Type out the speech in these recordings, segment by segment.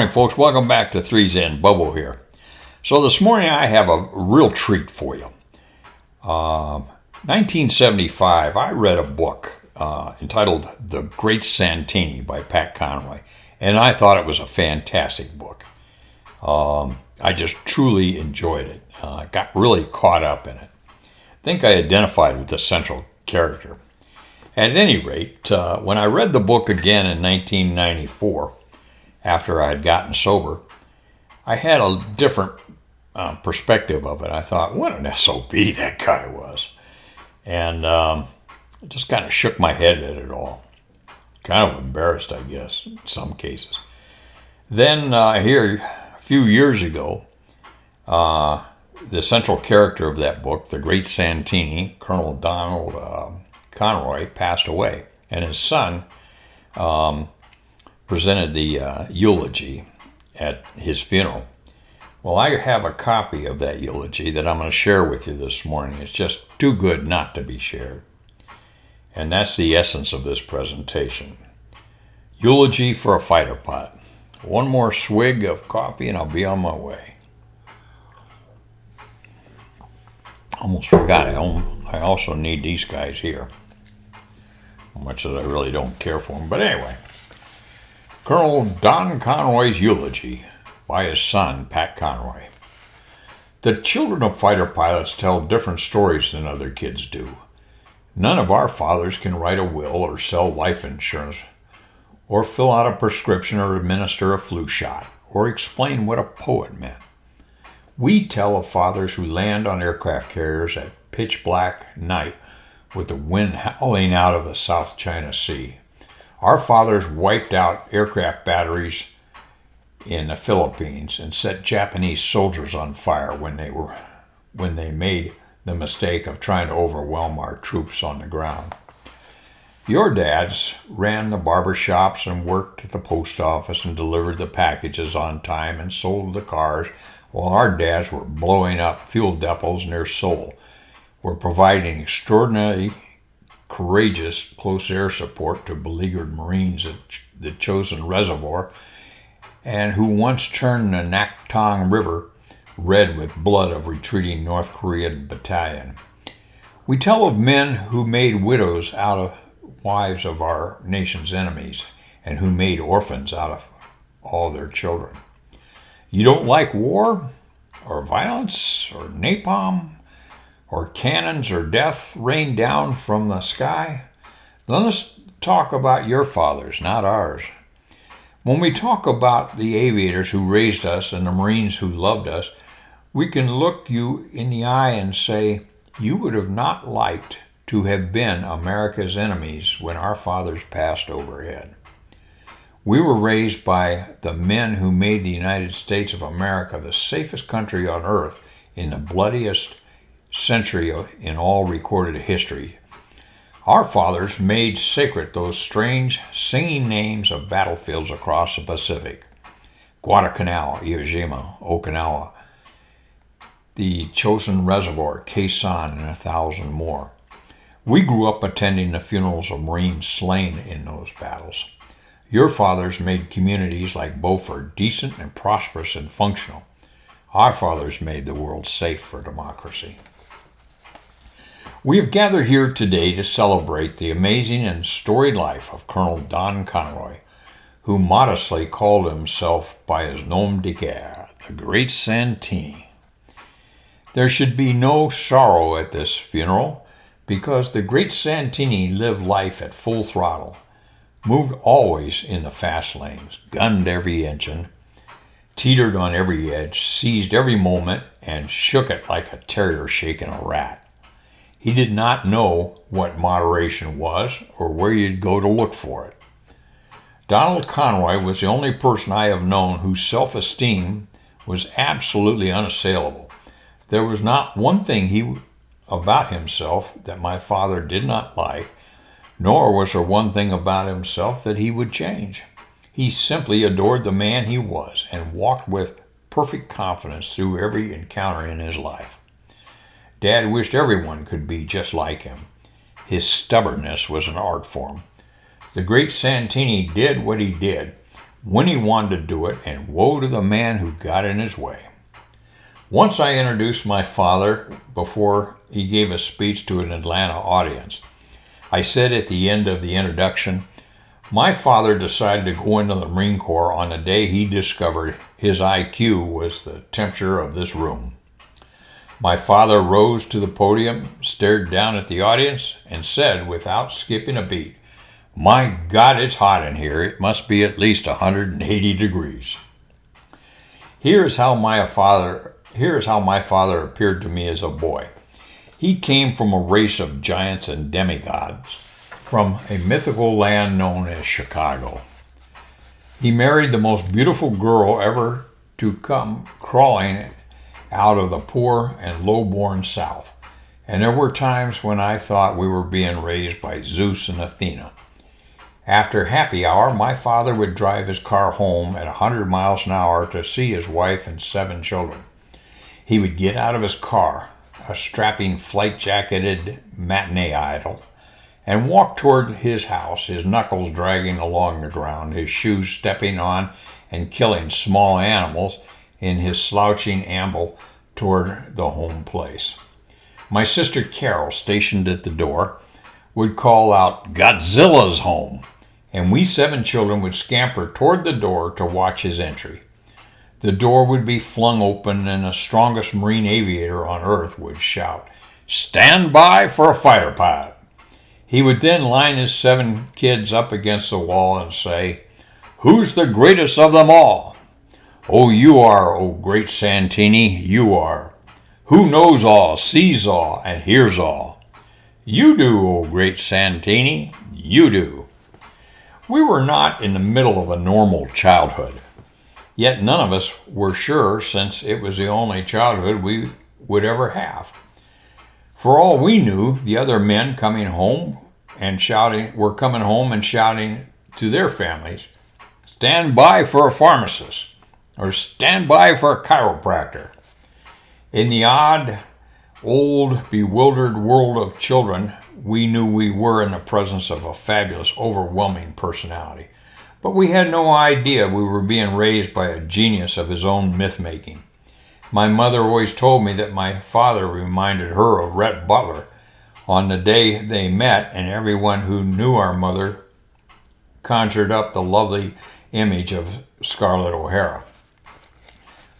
All right, folks, welcome back to 3 Zen Bubble here. So this morning I have a real treat for you. 1975, I read a book entitled The Great Santini by Pat Conroy, and I thought it was a fantastic book. I just truly enjoyed it. Got really caught up in it. I think I identified with the central character. At any rate, when I read the book again in 1994, after I had gotten sober, I had a different perspective of it. I thought, what an SOB that guy was. And I just kind of shook my head at it all. Kind of embarrassed, I guess, in some cases. Then here, a few years ago, the central character of that book, the Great Santini, Colonel Donald Conroy, passed away. And his son presented the eulogy at his funeral. Well, I have a copy of that eulogy that I'm going to share with you this morning. It's just too good not to be shared. And that's the essence of this presentation. Eulogy for a fighter pilot. One more swig of coffee and I'll be on my way. Almost forgot, I also need these guys here. Much as I really don't care for them. But anyway, Colonel Don Conroy's eulogy by his son, Pat Conroy. The children of fighter pilots tell different stories than other kids do. None of our fathers can write a will or sell life insurance or fill out a prescription or administer a flu shot or explain what a poet meant. We tell of fathers who land on aircraft carriers at pitch black night with the wind howling out of the South China Sea. Our fathers wiped out aircraft batteries in the Philippines and set Japanese soldiers on fire when they made the mistake of trying to overwhelm our troops on the ground. Your dads ran the barber shops and worked at the post office and delivered the packages on time and sold the cars, while our dads were blowing up fuel depots near Seoul. Were providing extraordinarily courageous close air support to beleaguered Marines at the Chosin Reservoir, and who once turned the Naktong River red with blood of retreating North Korean battalion. We tell of men who made widows out of wives of our nation's enemies, and who made orphans out of all their children. You don't like war, or violence, or napalm, or cannons or death rain down from the sky? Let us talk about your fathers, not ours. When we talk about the aviators who raised us and the Marines who loved us, we can look you in the eye and say, you would have not liked to have been America's enemies when our fathers passed overhead. We were raised by the men who made the United States of America the safest country on earth in the bloodiest century in all recorded history. Our fathers made sacred those strange singing names of battlefields across the Pacific: Guadalcanal, Iwo Jima, Okinawa, the Chosin Reservoir, Quezon, and 1,000 more. We grew up attending the funerals of Marines slain in those battles. Your fathers made communities like Beaufort decent and prosperous and functional. Our fathers made the world safe for democracy. We have gathered here today to celebrate the amazing and storied life of Colonel Don Conroy, who modestly called himself by his nom de guerre, the Great Santini. There should be no sorrow at this funeral, because the Great Santini lived life at full throttle, moved always in the fast lanes, gunned every engine, teetered on every edge, seized every moment, and shook it like a terrier shaking a rat. He did not know what moderation was or where you'd go to look for it. Donald Conroy was the only person I have known whose self-esteem was absolutely unassailable. There was not one thing about himself that my father did not like, nor was there one thing about himself that he would change. He simply adored the man he was and walked with perfect confidence through every encounter in his life. Dad wished everyone could be just like him. His stubbornness was an art form. The Great Santini did what he did when he wanted to do it, and woe to the man who got in his way. Once I introduced my father before he gave a speech to an Atlanta audience. I said at the end of the introduction, my father decided to go into the Marine Corps on the day he discovered his IQ was the temperature of this room. My father rose to the podium, stared down at the audience, and said without skipping a beat, "My God, it's hot in here. It must be at least 180 degrees." Here's how my father appeared to me as a boy. He came from a race of giants and demigods, from a mythical land known as Chicago. He married the most beautiful girl ever to come crawling out of the poor and low-born South. And there were times when I thought we were being raised by Zeus and Athena. After happy hour, my father would drive his car home at 100 miles an hour to see his wife and 7 children. He would get out of his car, a strapping flight-jacketed matinee idol, and walk toward his house, his knuckles dragging along the ground, his shoes stepping on and killing small animals in his slouching amble toward the home place. My sister Carol, stationed at the door, would call out, "Godzilla's home," and we 7 children would scamper toward the door to watch his entry. The door would be flung open and the strongest Marine aviator on earth would shout, "Stand by for a fighter pilot." He would then line his 7 kids up against the wall and say, "Who's the greatest of them all?" "Oh, you are, oh Great Santini, you are. Who knows all, sees all, and hears all?" "You do, oh Great Santini, you do." We were not in the middle of a normal childhood. Yet none of us were sure, since it was the only childhood we would ever have. For all we knew, the other men were coming home and shouting to their families, "Stand by for a pharmacist," or "Stand by for a chiropractor." In the odd, old, bewildered world of children, we knew we were in the presence of a fabulous, overwhelming personality. But we had no idea we were being raised by a genius of his own myth-making. My mother always told me that my father reminded her of Rhett Butler on the day they met, and everyone who knew our mother conjured up the lovely image of Scarlett O'Hara.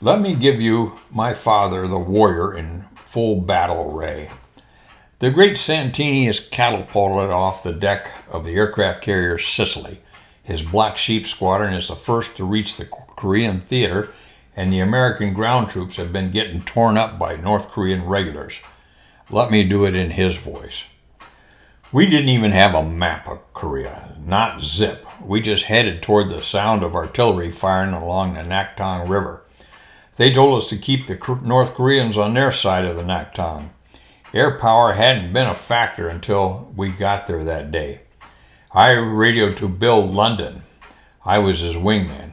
Let me give you my father, the warrior, in full battle array. The Great Santini is catapulted off the deck of the aircraft carrier Sicily. His Black Sheep Squadron is the first to reach the Korean theater, and the American ground troops have been getting torn up by North Korean regulars. Let me do it in his voice. We didn't even have a map of Korea, not zip. We just headed toward the sound of artillery firing along the Naktung River. They told us to keep the North Koreans on their side of the Naktung. Air power hadn't been a factor until we got there that day. I radioed to Bill London. I was his wingman.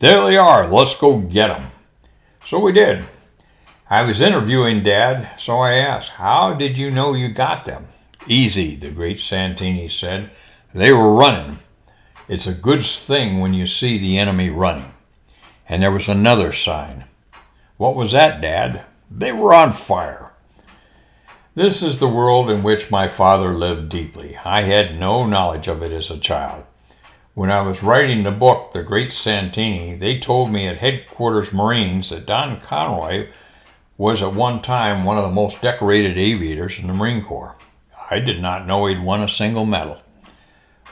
"There they are, let's go get them." So we did. I was interviewing Dad, so I asked, "How did you know you got them?" "Easy," the Great Santini said. "They were running. It's a good thing when you see the enemy running." And there was another sign. "What was that, Dad?" "They were on fire." This is the world in which my father lived deeply. I had no knowledge of it as a child. When I was writing the book, The Great Santini, they told me at Headquarters Marines that Pat Conroy was at one time one of the most decorated aviators in the Marine Corps. I did not know he'd won a single medal.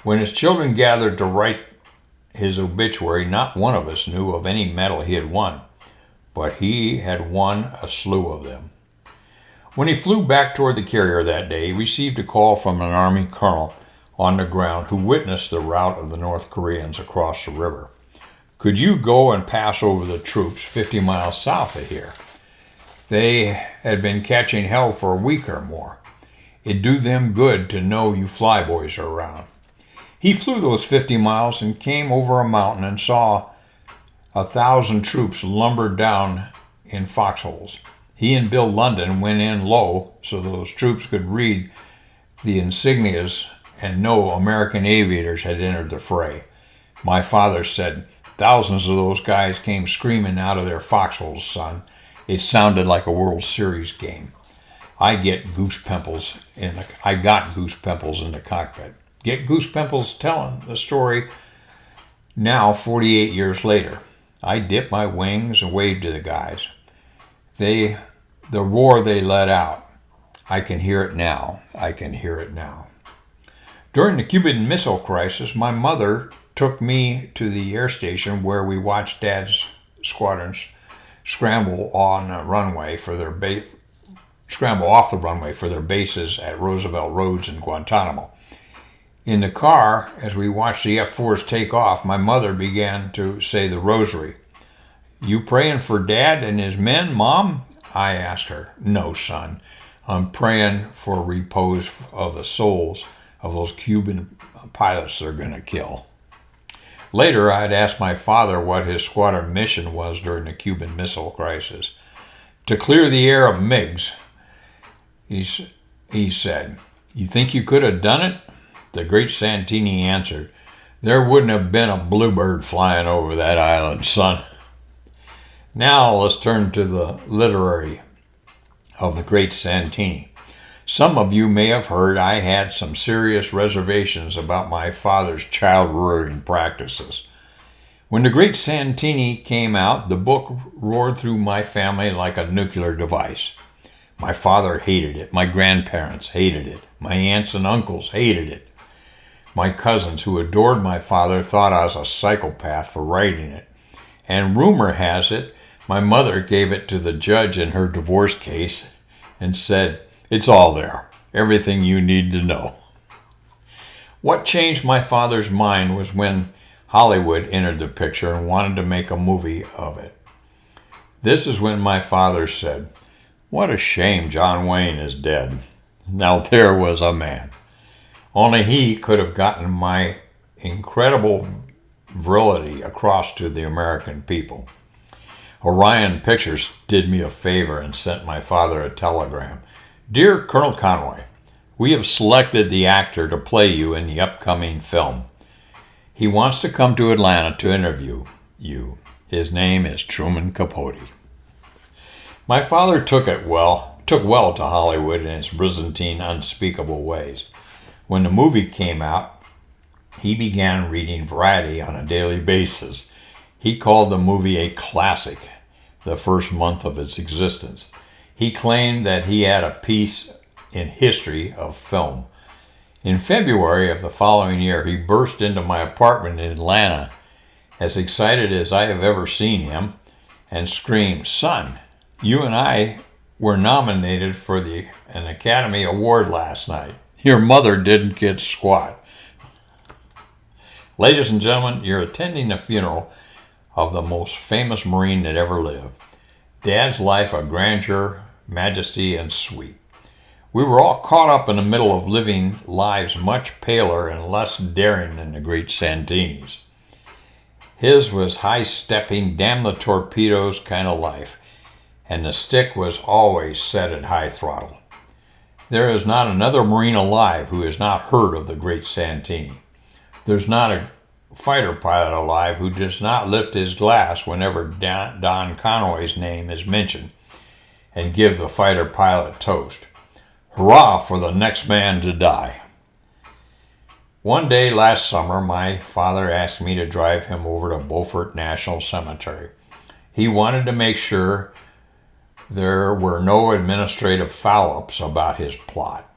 When his children gathered to write his obituary, not one of us knew of any medal he had won, but he had won a slew of them. When he flew back toward the carrier that day, he received a call from an Army colonel on the ground who witnessed the rout of the North Koreans across the river. "Could you go and pass over the troops 50 miles south of here? They had been catching hell for a week or more. It'd do them good to know you flyboys are around." He flew those 50 miles and came over a mountain and saw 1,000 troops lumbered down in foxholes. He and Bill London went in low so those troops could read the insignias and know American aviators had entered the fray. My father said, Thousands of those guys came screaming out of their foxholes, son. It sounded like a World Series game. I got goose pimples in the cockpit. Get goose pimples telling the story now, 48 years later. I dipped my wings and waved to the guys. The roar they let out, I can hear it now. I can hear it now. During the Cuban Missile Crisis, my mother took me to the air station where we watched Dad's squadrons scramble off the runway for their bases at Roosevelt Roads and Guantanamo. In the car, as we watched the F-4s take off, my mother began to say the rosary. You praying for Dad and his men, Mom? I asked her. No, son. I'm praying for repose of the souls of those Cuban pilots they're going to kill. Later, I'd asked my father what his squadron mission was during the Cuban Missile Crisis. To clear the air of MiGs, he said. You think you could have done it? The Great Santini answered, there wouldn't have been a bluebird flying over that island, son. Now let's turn to the literary of the Great Santini. Some of you may have heard I had some serious reservations about my father's child-rearing practices. When the Great Santini came out, the book roared through my family like a nuclear device. My father hated it. My grandparents hated it. My aunts and uncles hated it. My cousins, who adored my father, thought I was a psychopath for writing it. And rumor has it, my mother gave it to the judge in her divorce case and said, it's all there, everything you need to know. What changed my father's mind was when Hollywood entered the picture and wanted to make a movie of it. This is when my father said, what a shame John Wayne is dead. Now there was a man. Only he could have gotten my incredible virility across to the American people. Orion Pictures did me a favor and sent my father a telegram. Dear Colonel Conroy, we have selected the actor to play you in the upcoming film. He wants to come to Atlanta to interview you. His name is Truman Capote. My father took well to Hollywood in its Byzantine, unspeakable ways. When the movie came out, he began reading Variety on a daily basis. He called the movie a classic the first month of its existence. He claimed that he had a piece in history of film. In February of the following year, he burst into my apartment in Atlanta, as excited as I have ever seen him, and screamed, son, you and I were nominated for an Academy Award last night. Your mother didn't get squat. Ladies and gentlemen, you're attending the funeral of the most famous Marine that ever lived. Dad's life of grandeur, majesty, and sweep. We were all caught up in the middle of living lives much paler and less daring than the Great Santini's. His was high-stepping, damn the torpedoes kind of life, and the stick was always set at high throttle. There is not another Marine alive who has not heard of the Great Santini. There's not a fighter pilot alive who does not lift his glass whenever Don Conroy's name is mentioned and give the fighter pilot toast. Hurrah for the next man to die. One day last summer, my father asked me to drive him over to Beaufort National Cemetery. He wanted to make sure there were no administrative foul-ups about his plot.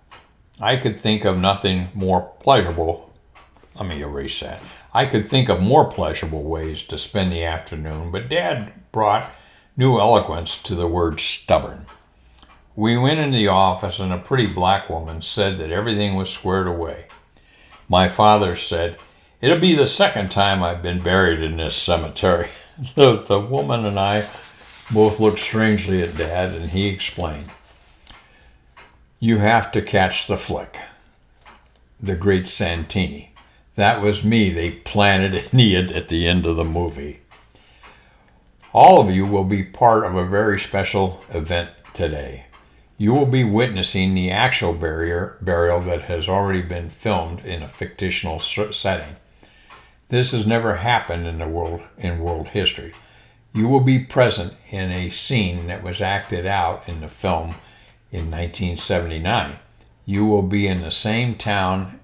I could think of nothing more pleasurable. Let me erase that. I could think of more pleasurable ways to spend the afternoon, but Dad brought new eloquence to the word stubborn. We went into the office and a pretty black woman said that everything was squared away. My father said, it'll be the second time I've been buried in this cemetery. The woman and I both looked strangely at Dad, and he explained, you have to catch the flick. The Great Santini. That was me they planted at the end of the movie. All of you will be part of a very special event today. You will be witnessing the actual burial that has already been filmed in a fictional setting. This has never happened in world history. You will be present in a scene that was acted out in the film in 1979. You will be in the same town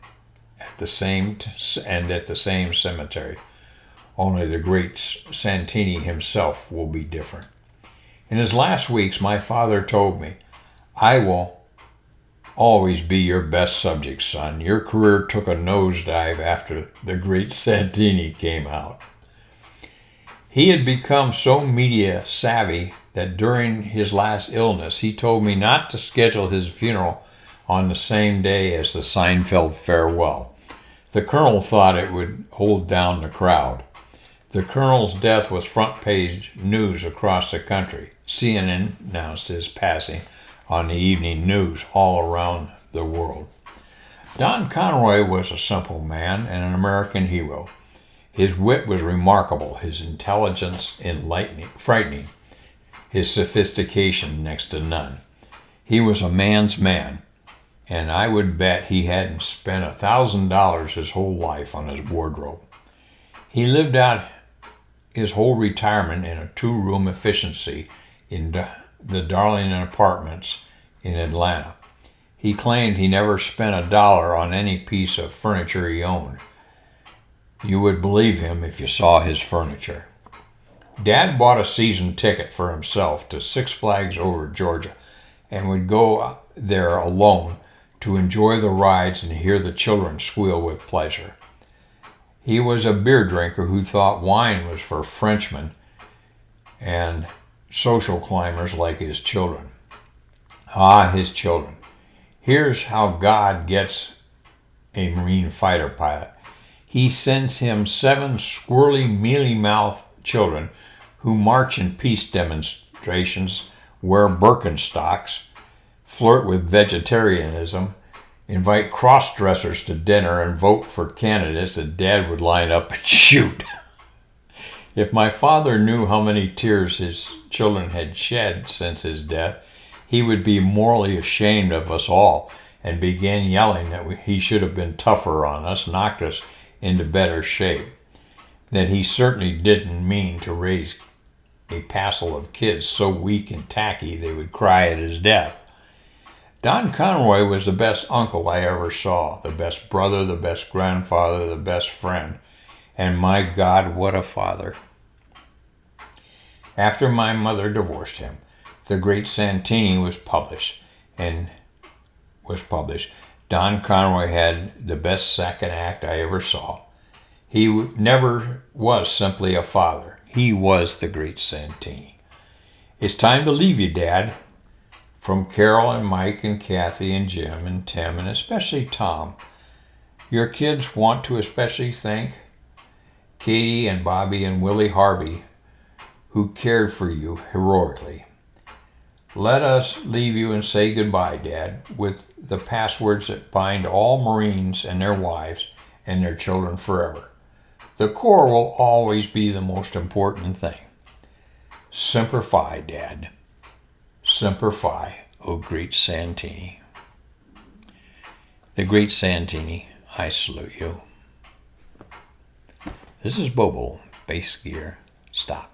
at the same cemetery. Only the great Santini himself will be different. In his last weeks, my father told me, "I will always be your best subject, son. Your career took a nosedive after The Great Santini came out." He had become so media savvy that during his last illness, he told me not to schedule his funeral on the same day as the Seinfeld farewell. The Colonel thought it would hold down the crowd. The Colonel's death was front page news across the country. CNN announced his passing on the evening news all around the world. Don Conroy was a simple man and an American hero. His wit was remarkable, his intelligence frightening, his sophistication next to none. He was a man's man, and I would bet he hadn't spent $1,000 his whole life on his wardrobe. He lived out his whole retirement in a two-room efficiency in the Darlington Apartments in Atlanta. He claimed he never spent $1 on any piece of furniture he owned. You would believe him if you saw his furniture. Dad bought a season ticket for himself to Six Flags over Georgia and would go there alone to enjoy the rides and hear the children squeal with pleasure. He was a beer drinker who thought wine was for Frenchmen and social climbers like his children. Ah, his children. Here's how God gets a Marine fighter pilot. He sends him 7 squirrely, mealy-mouthed children who march in peace demonstrations, wear Birkenstocks, flirt with vegetarianism, invite cross-dressers to dinner, and vote for candidates that Dad would line up and shoot. If my father knew how many tears his children had shed since his death, he would be morally ashamed of us all and begin yelling that he should have been tougher on us, knocked us into better shape. That he certainly didn't mean to raise a passel of kids so weak and tacky they would cry at his death. Don Conroy was the best uncle I ever saw, the best brother, the best grandfather, the best friend. And my God, what a father. After my mother divorced him, The Great Santini was published. Don Conroy had the best second act I ever saw. He never was simply a father. He was the Great Santini. It's time to leave you, Dad. From Carol and Mike and Kathy and Jim and Tim and especially Tom. Your kids want to especially thank Katie and Bobby and Willie Harvey, who cared for you heroically. Let us leave you and say goodbye, Dad, with the passwords that bind all Marines and their wives and their children forever. The Corps will always be the most important thing. Semper Fi, Dad. Semper Fi, O Great Santini. The Great Santini, I salute you. This is Bobo, Base Gear. Stop.